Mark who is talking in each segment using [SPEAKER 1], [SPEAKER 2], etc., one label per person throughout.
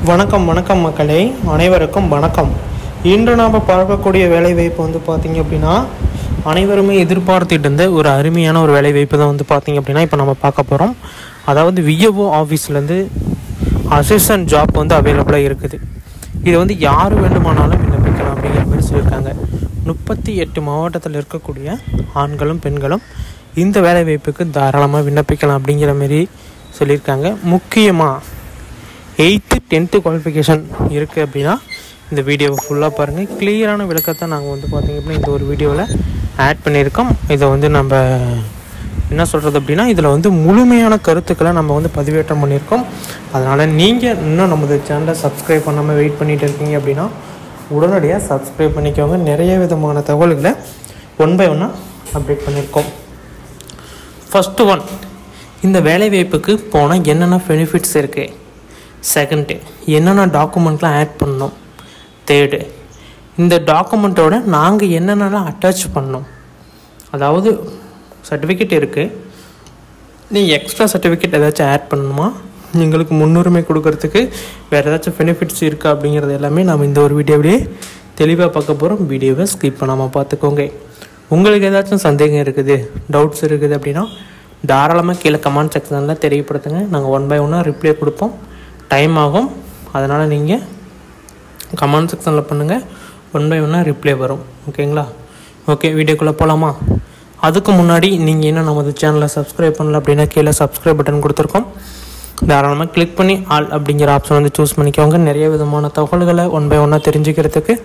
[SPEAKER 1] வணக்கம் வணக்கம் மக்களே, அனைவருக்கும் வணக்கம். இன்று நாம் பார்க்கக்கூடிய வேலைவாய்ப்பு வந்து பார்த்திங்க அப்படின்னா, அனைவருமே எதிர்பார்த்துட்டு இருந்த ஒரு அருமையான ஒரு வேலைவாய்ப்பு தான் வந்து பார்த்திங்க அப்படின்னா இப்போ நம்ம பார்க்க போகிறோம். அதாவது விஏஓ ஆஃபீஸ்லேருந்து அசிஸ்டன்ட் ஜாப் வந்து அவைலபிளாக இருக்குது. இது வந்து யார் வேண்டுமானாலும் விண்ணப்பிக்கலாம் அப்படிங்கிற மாதிரி சொல்லியிருக்காங்க. 38 மாவட்டத்தில் இருக்கக்கூடிய ஆண்களும் பெண்களும் இந்த வேலைவாய்ப்புக்கு தாராளமாக விண்ணப்பிக்கலாம் அப்படிங்கிற மாரி சொல்லியிருக்காங்க. முக்கியமாக 8th 10th குவாலிஃபிகேஷன் இருக்குது அப்படின்னா இந்த வீடியோவை ஃபுல்லாக பாருங்கள். கிளியரான விளக்கத்தை நாங்கள் வந்து பார்த்திங்க அப்படின்னா இந்த ஒரு வீடியோவில் ஆட் பண்ணியிருக்கோம். இதை வந்து நம்ம என்ன சொல்கிறது அப்படின்னா, இதில் வந்து முழுமையான கருத்துக்களை நம்ம வந்து பதிவேற்றம் பண்ணியிருக்கோம். அதனால் நீங்கள் இன்னும் நமது சேனலை சப்ஸ்கிரைப் பண்ணாமல் வெயிட் பண்ணிகிட்டு இருக்கீங்க அப்படின்னா உடனடியாக சப்ஸ்கிரைப் பண்ணிக்கோங்க. நிறைய விதமான தகவல்களை ஒன் பை ஒன்னாக அப்டேட் பண்ணியிருக்கோம். ஃபஸ்ட்டு ஒன், இந்த வேலைவாய்ப்புக்கு போனால் என்னென்ன பெனிஃபிட்ஸ் இருக்குது. செகண்டு, என்னென்ன டாக்குமெண்ட்லாம் ஆட் பண்ணணும். தேர்டு, இந்த டாக்குமெண்ட்டோட நாங்கள் என்னென்னலாம் அட்டாச் பண்ணோம். அதாவது சர்டிஃபிகேட் இருக்குது, நீங்கள் எக்ஸ்ட்ரா சர்டிஃபிகேட் ஏதாச்சும் ஆட் பண்ணணுமா, எங்களுக்கு முன்னுரிமை கொடுக்கறதுக்கு வேறு ஏதாச்சும் பெனிஃபிட்ஸ் இருக்கா அப்படிங்கிறது எல்லாமே நம்ம இந்த ஒரு வீடியோவிலே தெளிவாக பார்க்க போகிறோம். வீடியோவை ஸ்கிப் பண்ணாமல் பார்த்துக்கோங்க. உங்களுக்கு ஏதாச்சும் சந்தேகம் இருக்குது, டவுட்ஸ் இருக்குது அப்படின்னா தாராளமாக கீழே கமெண்ட் செக்ஷனில் தெரியப்படுத்துங்க. நாங்கள் ஒன் பை ஒன்னாக ரிப்ளை கொடுப்போம். டைம் ஆகும், அதனால் நீங்கள் கமெண்ட் செக்ஷனில் பண்ணுங்கள். ஒன் பை ஒன்னாக ரிப்ளை வரும். ஓகேங்களா? ஓகே, வீடியோக்குள்ளே போகலாமா? அதுக்கு முன்னாடி நீங்கள் என்ன நமது சேனலை சப்ஸ்கிரைப் பண்ணல அப்படின்னா கீழே சப்ஸ்கிரைப் பட்டன் கொடுத்துருக்கோம். தாராளமாக கிளிக் பண்ணி ஆல் அப்படிங்கிற ஆப்ஷன் வந்து சூஸ் பண்ணிக்கோங்க. நிறைய விதமான தகவல்களை ஒன் பை ஒன்னாக தெரிஞ்சுக்கிறதுக்கு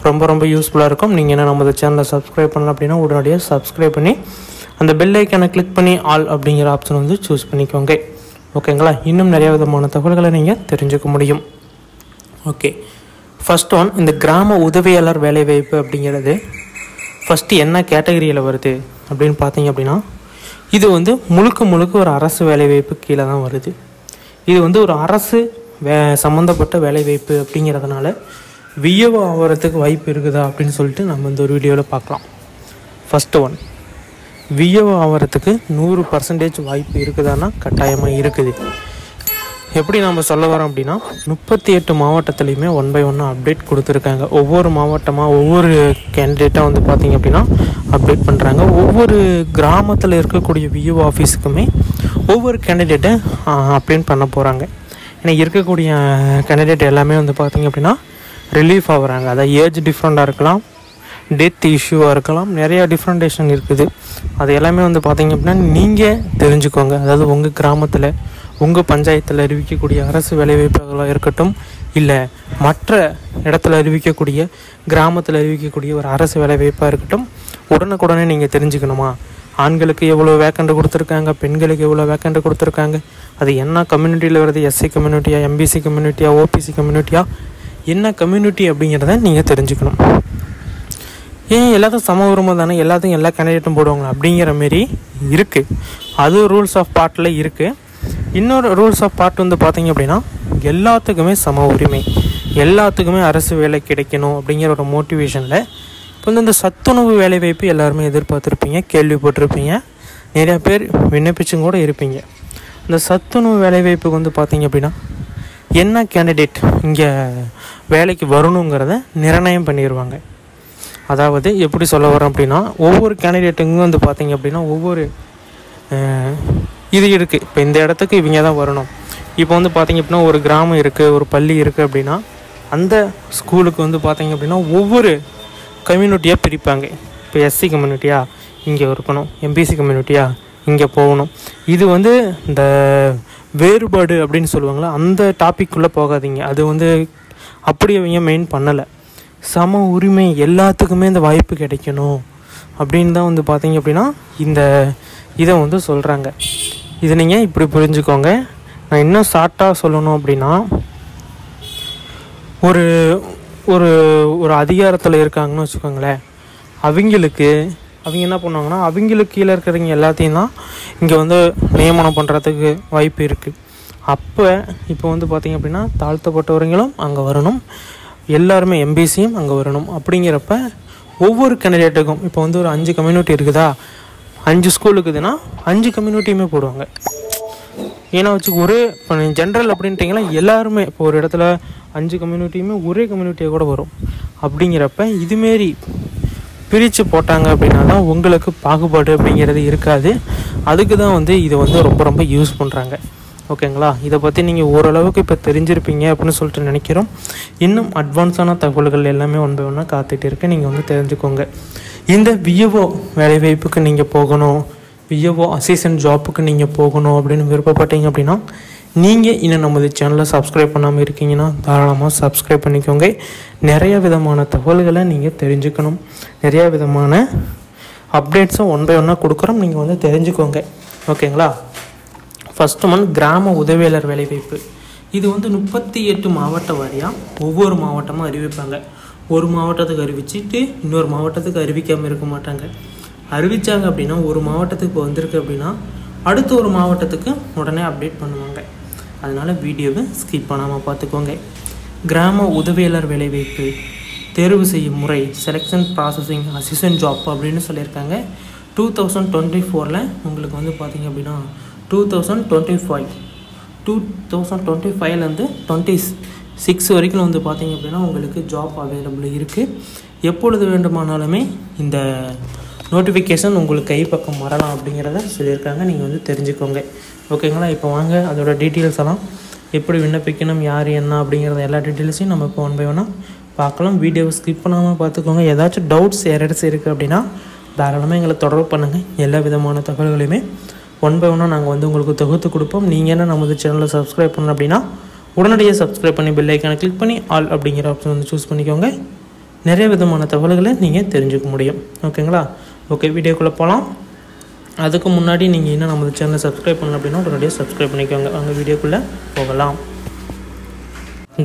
[SPEAKER 1] ரொம்ப யூஸ்ஃபுல்லாக இருக்கும். நீங்கள் என்ன நமது சேனலை சப்ஸ்கிரைப் பண்ணல அப்படின்னா உடனடியாக சப்ஸ்கிரைப் பண்ணி அந்த பெல் ஐக்கானை கிளிக் பண்ணி ஆல் அப்படிங்கிற ஆப்ஷன் வந்து சூஸ் பண்ணிக்கோங்க. ஓகேங்களா? இன்னும் நிறைய விதமான தகவல்களை நீங்கள் தெரிஞ்சுக்க முடியும். ஓகே, ஃபஸ்ட் ஒன், இந்த கிராம உதவியாளர் வேலைவாய்ப்பு அப்படிங்கிறது ஃபஸ்ட்டு என்ன கேட்டகரியில் வருது அப்படின்னு பார்த்தீங்க அப்படின்னா, இது வந்து முழுக்க ஒரு அரசு வேலைவாய்ப்பு கீழே தான் வருது. இது வந்து ஒரு அரசு சம்மந்தப்பட்ட வேலைவாய்ப்பு அப்படிங்கிறதுனால விஏஓ ஆகிறதுக்கு வாய்ப்பு இருக்குதா அப்படின்னு சொல்லிட்டு நம்ம இந்த ஒரு வீடியோவில் பார்க்கலாம். ஃபஸ்ட்டு ஒன், விஏஓ ஆகிறதுக்கு 100% வாய்ப்பு இருக்குதான்னா கட்டாயமாக இருக்குது. எப்படி நம்ம சொல்ல வரோம் அப்படின்னா, 38 மாவட்டத்துலேயுமே ஒன் பை ஒன்னாக அப்டேட் கொடுத்துருக்காங்க. ஒவ்வொரு மாவட்டமாக ஒவ்வொரு கேண்டிடேட்டாக வந்து பார்த்திங்க அப்படின்னா அப்டேட் பண்ணுறாங்க. ஒவ்வொரு கிராமத்தில் இருக்கக்கூடிய விஏஓ ஆஃபீஸுக்குமே ஒவ்வொரு கேண்டிடேட்டை அப்டேட் பண்ண போகிறாங்க. ஏன்னா இருக்கக்கூடிய கேண்டிடேட் எல்லாமே வந்து பார்த்திங்க அப்படின்னா ரிலீஃப் ஆகுறாங்க. அதாவது ஏஜ் டிஃப்ரெண்ட்டாக இருக்கலாம், டெத் இஷ்யூவாக இருக்கலாம், நிறையா டிஃப்ரெண்டேஷன் இருக்குது. அது எல்லாமே வந்து பார்த்திங்க அப்படின்னா நீங்கள் தெரிஞ்சுக்கோங்க. அதாவது உங்கள் கிராமத்தில் உங்கள் பஞ்சாயத்தில் அறிவிக்கக்கூடிய அரசு வேலைவாய்ப்புகளாக இருக்கட்டும், இல்லை மற்ற இடத்துல அறிவிக்கக்கூடிய கிராமத்தில் அறிவிக்கக்கூடிய ஒரு அரசு வேலைவாய்ப்பாக இருக்கட்டும், உடனுக்குடனே நீங்கள் தெரிஞ்சுக்கணுமா, ஆண்களுக்கு எவ்வளோ வேக்கண்ட் கொடுத்துருக்காங்க, பெண்களுக்கு எவ்வளோ வேக்கண்ட் கொடுத்துருக்காங்க, அது என்ன கம்யூனிட்டியில் வருது, எஸ்சி கம்யூனிட்டியா, எம்பிசி கம்யூனிட்டியா, ஓபிசி கம்யூனிட்டியா, என்ன கம்யூனிட்டி அப்படிங்கிறத நீங்கள் தெரிஞ்சுக்கணும். ஏன் எல்லாத்தையும் சம உரிமை தானே, எல்லாத்தையும் எல்லா கேண்டிடேட்டும் போடுவாங்களா அப்படிங்கிற மாரி இருக்குது. அது ரூல்ஸ் ஆஃப் பார்ட்டில் இருக்குது. இன்னொரு ரூல்ஸ் ஆஃப் பார்ட் வந்து பார்த்திங்க அப்படின்னா, எல்லாத்துக்குமே சம உரிமை, எல்லாத்துக்குமே அரசு வேலை கிடைக்கணும் அப்படிங்கிற ஒரு மோட்டிவேஷனில் இப்போ வந்து இந்த சத்துணவு வேலைவாய்ப்பு எல்லாருமே எதிர்பார்த்துருப்பீங்க, கேள்விப்பட்டிருப்பீங்க, நிறையா பேர் விண்ணப்பிச்சும் கூட இருப்பீங்க. இந்த சத்துணவு வேலைவாய்ப்புக்கு வந்து பார்த்திங்க அப்படின்னா என்ன கேண்டிடேட் இங்கே வேலைக்கு வரணுங்கிறத நிர்ணயம் பண்ணிடுவாங்க. அதாவது எப்படி சொல்ல வரோம் அப்படின்னா, ஒவ்வொரு கேண்டிடேட்டுக்கும் வந்து பார்த்திங்க அப்படின்னா ஒவ்வொரு இது இருக்குது. இப்போ இந்த இடத்துக்கு இவங்க தான் வரணும். இப்போ வந்து பார்த்திங்க அப்படின்னா ஒரு கிராமம் இருக்குது, ஒரு பள்ளி இருக்குது அப்படின்னா அந்த ஸ்கூலுக்கு வந்து பார்த்திங்க அப்படின்னா ஒவ்வொரு கம்யூனிட்டியாக பிரிப்பாங்க. இப்போ எஸ்சி கம்யூனிட்டியாக இங்கே இருக்கணும், எம்பிசி கம்யூனிட்டியாக இங்கே போகணும். இது வந்து இந்த வேறுபாடு அப்படின்னு சொல்லுவாங்களா, அந்த டாபிக்குள்ளே போகாதீங்க. அது வந்து அப்படி அவங்க மெயின் பண்ணலை. சம உரிமை, எல்லாத்துக்குமே இந்த வாய்ப்பு கிடைக்கணும் அப்படின்னு தான் வந்து பார்த்திங்க அப்படின்னா இந்த இதை வந்து சொல்கிறாங்க. இதை நீங்கள் இப்படி புரிஞ்சுக்கோங்க. நான் இன்னும் ஷார்ட்டாக சொல்லணும் அப்படின்னா, ஒரு ஒரு ஒரு அதிகாரத்தில் இருக்காங்கன்னு வச்சுக்கோங்களேன், அவங்க என்ன பண்ணுவாங்கன்னா அவங்களுக்கு கீழே இருக்கிறவங்க எல்லாத்தையும் தான் இங்கே வந்து நியமனம் பண்ணுறதுக்கு வாய்ப்பு இருக்குது. இப்போ வந்து பார்த்திங்க அப்படின்னா தாழ்த்தப்பட்டவர்களும் அங்கே வரணும், எல்லாருமே எம்பிசியும் அங்கே வரணும். அப்படிங்கிறப்ப ஒவ்வொரு கேண்டிடேட்டுக்கும் இப்போ வந்து ஒரு 5 கம்யூனிட்டி இருக்குதா, 5 ஸ்கூல் இருக்குதுன்னா 5 கம்யூனிட்டியுமே போடுவாங்க. ஏன்னா வச்சு ஒரே இப்போ ஜென்ரல் அப்படின்ட்டிங்கன்னா எல்லாருமே இப்போ ஒரு இடத்துல 5 கம்யூனிட்டியுமே ஒரே கம்யூனிட்டியாக கூட வரும். அப்படிங்கிறப்ப இதுமாரி பிரித்து போட்டாங்க அப்படின்னா தான் உங்களுக்கு பாகுபாடு அப்படிங்கிறது இருக்காது. அதுக்கு தான் வந்து இதை வந்து ரொம்ப ரொம்ப யூஸ் பண்ணுறாங்க. ஓகேங்களா? இதை பற்றி நீங்கள் ஓரளவுக்கு இப்போ தெரிஞ்சிருப்பீங்க அப்படின்னு சொல்லிட்டு நினைக்கிறோம். இன்னும் அட்வான்ஸான தகவல்கள் எல்லாமே ஒன்று ஒன்றா காத்துட்டு இருக்கு. நீங்கள் வந்து தெரிஞ்சுக்கோங்க. இந்த விஏஓ வேலைவாய்ப்புக்கு நீங்கள் போகணும், விஏஓ அசிஸ்டன்ட் ஜாப்புக்கு நீங்கள் போகணும் அப்படின்னு விருப்பப்பட்டீங்க அப்படின்னா நீங்கள் இன்னும் நமது சேனலை சப்ஸ்கிரைப் பண்ணாமல் இருக்கீங்கன்னா தாராளமாக சப்ஸ்கிரைப் பண்ணிக்கோங்க. நிறைய விதமான தகவல்களை நீங்கள் தெரிஞ்சுக்கணும். நிறையா விதமான அப்டேட்ஸும் ஒன் பை ஒன்றா கொடுக்குறோம். நீங்கள் வந்து தெரிஞ்சுக்கோங்க. ஓகேங்களா? ஃபஸ்ட்டு ஒன் கிராம உதவியாளர் வேலைவாய்ப்பு. இது வந்து 38 மாவட்ட வாரியாக ஒவ்வொரு மாவட்டமாக அறிவிப்பாங்க. ஒரு மாவட்டத்துக்கு அறிவிச்சுட்டு இன்னொரு மாவட்டத்துக்கு அறிவிக்காமல் இருக்க மாட்டாங்க. அறிவித்தாங்க அப்படின்னா ஒரு மாவட்டத்துக்கு வந்திருக்கு அப்படின்னா அடுத்த ஒரு மாவட்டத்துக்கு உடனே அப்டேட் பண்ணுவாங்க. அதனால் வீடியோவை ஸ்கிப் பண்ணாமல் பார்த்துக்கோங்க. கிராம உதவியாளர் வேலைவாய்ப்பு தேர்வு செய்யும் முறை செலெக்ஷன் ப்ராசஸிங் அசிஸ்டன்ட் ஜாப் அப்படின்னு சொல்லியிருக்காங்க. 2024 உங்களுக்கு வந்து பார்த்திங்க அப்படின்னா 2025 26 வரைக்கும் வந்து பார்த்திங்க அப்படின்னா உங்களுக்கு ஜாப் அவைலபிள் இருக்குது. எப்பொழுது வேண்டுமானாலுமே இந்த நோட்டிஃபிகேஷன் உங்களுக்கு கைப்பக்கம் வரலாம் அப்படிங்கிறத சொல்லியிருக்காங்க. நீங்கள் வந்து தெரிஞ்சுக்கோங்க. ஓகேங்களா? இப்போ வாங்க அதோட டீட்டெயில்ஸ் எல்லாம் எப்படி விண்ணப்பிக்கணும், யார் என்ன அப்படிங்கிறத எல்லா டீட்டெயில்ஸையும் நம்ம இப்போ ஒன் பை ஒன்னாக பார்க்கலாம். வீடியோவை ஸ்கிப் பண்ணாமல் பார்த்துக்கோங்க. ஏதாச்சும் டவுட்ஸ் எரர்ஸ் இருக்குது அப்படின்னா தாராளமாக எங்களை தொடர்பு பண்ணுங்கள். எல்லா விதமான தகவல்களையுமே ஒன் பை ஒன்னாக நாங்கள் வந்து உங்களுக்கு தொகுத்து கொடுப்போம். நீங்கள் என்ன நமது சேனலை சப்ஸ்கிரைப் பண்ணணும் அப்படின்னா உடனடியாக சப்ஸ்கிரைப் பண்ணி பெல் ஐக்கானை கிளிக் பண்ணி ஆல் அப்படிங்கிற ஆப்ஷன் வந்து சூஸ் பண்ணிக்கோங்க. நிறைய விதமான தகவல்களை நீங்கள் தெரிஞ்சுக்க முடியும். ஓகேங்களா? ஓகே, வீடியோக்குள்ளே போகலாம். அதுக்கு முன்னாடி நீங்கள் இன்னும் நமது சேனலை சப்ஸ்கிரைப் பண்ணணும் அப்படின்னா உடனடியாக சப்ஸ்கிரைப் பண்ணிக்கோங்க. அவங்க வீடியோக்குள்ளே போகலாம்.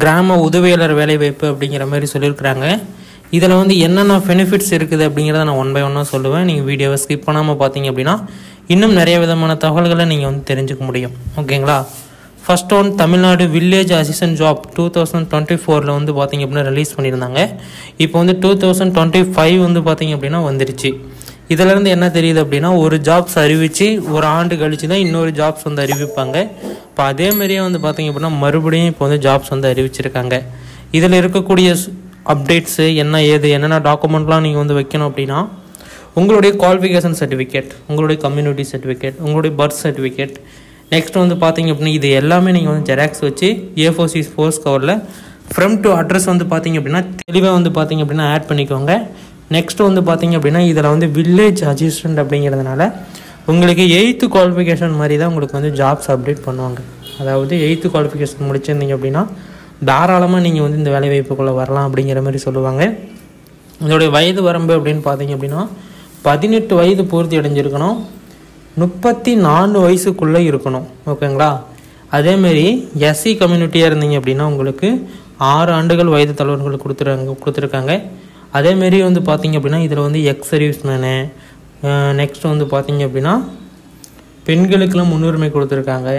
[SPEAKER 1] கிராம உதவியாளர் வேலைவாய்ப்பு அப்படிங்கிற மாதிரி சொல்லியிருக்கிறாங்க. இதில் வந்து என்னென்ன பெனிஃபிட்ஸ் இருக்குது அப்படிங்கிறத நான் ஒன் பை ஒன்னாக சொல்லுவேன். நீங்கள் வீடியோவை ஸ்கிப் பண்ணாமல் பார்த்தீங்க அப்படின்னா இன்னும் நிறைய விதமான தகவல்களை நீங்கள் வந்து தெரிஞ்சுக்க முடியும். ஓகேங்களா? First one Tamil Nadu village assistant job 2024 வந்து பார்த்திங்க அப்படின்னா ரிலீஸ் பண்ணியிருந்தாங்க. இப்போ வந்து 2025 வந்து பார்த்திங்க அப்படின்னா வந்துடுச்சு. இதிலேருந்து என்ன தெரியுது அப்படின்னா ஒரு ஜாப்ஸ் அறிவித்து ஒரு ஆண்டு கழித்து தான் இன்னொரு ஜாப்ஸ் வந்து அறிவிப்பாங்க. இப்போ அதேமாரியே வந்து பார்த்திங்க அப்படின்னா மறுபடியும் இப்போ வந்து ஜாப்ஸ் வந்து அறிவிச்சிருக்காங்க. இதில் இருக்கக்கூடிய அப்டேட்ஸு என்ன ஏது என்னென்ன டாக்குமெண்ட்லாம் நீங்கள் வந்து வைக்கணும் அப்படின்னா உங்களுடைய குவாலிஃபிகேஷன் சர்டிஃபிகேட், உங்களுடைய கம்யூனிட்டி சர்டிஃபிகேட், உங்களுடைய பர்த் சர்டிஃபிகேட், நெக்ஸ்ட் வந்து பார்த்திங்க அப்படின்னா இது எல்லாமே நீங்கள் வந்து ஜெராக்ஸ் வச்சு A4 சைஸ் ஃபோர்ஸ் கவரில் ஃப்ரம் டு அட்ரஸ் வந்து பார்த்திங்க அப்படின்னா தெளிவாக வந்து பார்த்திங்க அப்படின்னா ஆட் பண்ணிக்கோங்க. நெக்ஸ்ட் வந்து பார்த்திங்க அப்படின்னா இதில் வந்து வில்லேஜ் அசிஸ்டன்ட் அப்படிங்கிறதுனால உங்களுக்கு 8th குவாலிஃபிகேஷன் மாதிரி தான் உங்களுக்கு வந்து ஜாப்ஸ் அப்டேட் பண்ணுவாங்க. அதாவது 8th குவாலிஃபிகேஷன் முடிச்சிருந்தீங்க அப்படின்னா தாராளமாக நீங்கள் வந்து இந்த வேலைவாய்ப்புக்குள்ளே வரலாம் அப்படிங்கிற மாதிரி சொல்லுவாங்க. இதோடைய வயது வரம்பு அப்படின்னு பார்த்திங்க அப்படின்னா 18 வயது பூர்த்தி அடைஞ்சிருக்கணும், 34 வயசுக்குள்ளே இருக்கணும். ஓகேங்களா? அதேமாரி எஸ்சி கம்யூனிட்டியாக இருந்தீங்க அப்படின்னா உங்களுக்கு 6 ஆண்டுகள் வயது தலைவர்கள் கொடுத்துருக்காங்க. அதேமாரி வந்து பார்த்திங்க அப்படின்னா இதில் வந்து எக்ஸ் சர்வீஸ்மேனு, நெக்ஸ்ட் வந்து பார்த்திங்க அப்படின்னா பெண்களுக்கெல்லாம் முன்னுரிமை கொடுத்துருக்காங்க.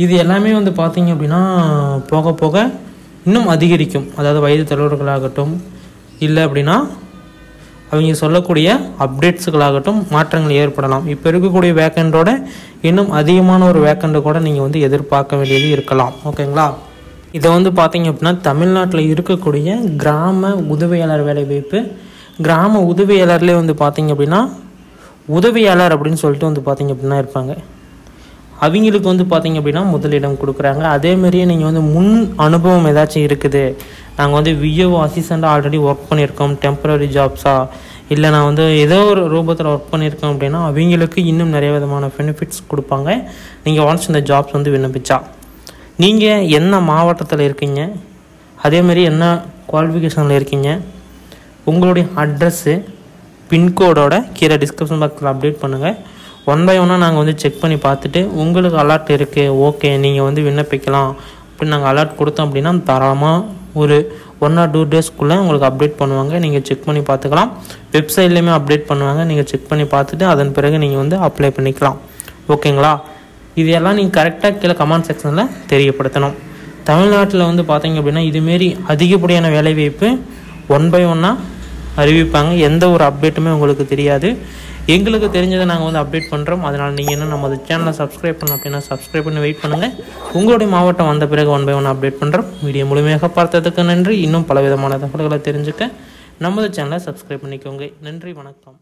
[SPEAKER 1] இது எல்லாமே வந்து பார்த்திங்க அப்படின்னா போக போக இன்னும் அதிகரிக்கும். அதாவது வயது தலைவர்களாகட்டும் இல்லை அப்படின்னா அவங்க சொல்லக்கூடிய அப்டேட்ஸுகளாகட்டும் மாற்றங்கள் ஏற்படலாம். இப்போ இருக்கக்கூடிய வேக்கண்டோட இன்னும் அதிகமான ஒரு வேக்கண்டை கூட நீங்கள் வந்து எதிர்பார்க்க வேண்டியது இருக்கலாம். ஓகேங்களா? இதை வந்து பார்த்திங்க அப்படின்னா தமிழ்நாட்டில் இருக்கக்கூடிய கிராம உதவியாளர் வேலைவாய்ப்பு. கிராம உதவியாளர்லேயே வந்து பார்த்திங்க அப்படின்னா உதவியாளர் அப்படின்னு சொல்லிட்டு வந்து பார்த்திங்க அப்படின்னா இருப்பாங்க. அவங்களுக்கு வந்து பார்த்திங்க அப்படின்னா முதலிடம் கொடுக்குறாங்க. அதேமாரியே நீங்கள் வந்து முன் அனுபவம் ஏதாச்சும் இருக்குது, நாங்கள் வந்து விஏஓ அசிஸ்டண்ட்டாக ஆல்ரெடி ஒர்க் பண்ணியிருக்கோம், டெம்பரரி ஜாப்ஸாக இல்லை நான் வந்து ஏதோ ஒரு ரூபத்தில் ஒர்க் பண்ணியிருக்கேன் அப்படின்னா அவங்களுக்கு இன்னும் நிறைய விதமான பெனிஃபிட்ஸ் கொடுப்பாங்க. நீங்கள் ஒன்ஸ் இந்த ஜாப்ஸ் வந்து விண்ணப்பிச்சா நீங்கள் என்ன மாவட்டத்தில் இருக்கீங்க, அதேமாதிரி என்ன குவாலிஃபிகேஷனில் இருக்கீங்க, உங்களுடைய அட்ரஸ்ஸு பின்கோடோட கீழே டிஸ்கிரிப்ஷன் பாக்ஸில் அப்டேட் பண்ணுங்கள். ஒன் பை ஒன்னாக நாங்கள் வந்து செக் பண்ணி பார்த்துட்டு உங்களுக்கு அலர்ட் இருக்குது, ஓகே நீங்கள் வந்து விண்ணப்பிக்கலாம் அப்படின்னு நாங்கள் அலர்ட் கொடுத்தோம் அப்படின்னா தாராளமாக ஒரு 1 or 2 டேஸ்க்குள்ளே உங்களுக்கு அப்டேட் பண்ணுவாங்க. நீங்கள் செக் பண்ணி பார்த்துக்கலாம். வெப்சைட்லேயுமே அப்டேட் பண்ணுவாங்க. நீங்கள் செக் பண்ணி பார்த்துட்டு அதன் பிறகு நீங்கள் வந்து அப்ளை பண்ணிக்கலாம். ஓகேங்களா? இது எல்லாம் நீங்கள் கரெக்டாக கீழே கமெண்ட் செக்ஷனில் தெரியப்படுத்தணும். தமிழ்நாட்டில் வந்து பார்த்தீங்க அப்படின்னா இதுமாரி அதிகப்படியான வேலைவாய்ப்பு ஒன் பை ஒன்னாக அறிவிப்பாங்க. எந்த ஒரு அப்டேட்டுமே உங்களுக்கு தெரியாது. எங்களுக்கு தெரிஞ்சதை நாங்கள் வந்து அப்டேட் பண்ணுறோம். அதனால் நீங்கள் என்ன நம்ம சேனலை சப்ஸ்கிரைப் பண்ண அப்படின்னா சப்ஸ்கிரைப் பண்ணி வெயிட் பண்ணுங்கள். உங்களுடைய மாவட்டம் வந்த பிறகு 1 by 1 அப்டேட் பண்ணுறோம். வீடியோ முழுமையாக பார்த்ததுக்கு நன்றி. இன்னும் பல விதமான தகவல்களை தெரிஞ்சுக்க நமது சேனலை சப்ஸ்கிரைப் பண்ணிக்கோங்க. நன்றி, வணக்கம்.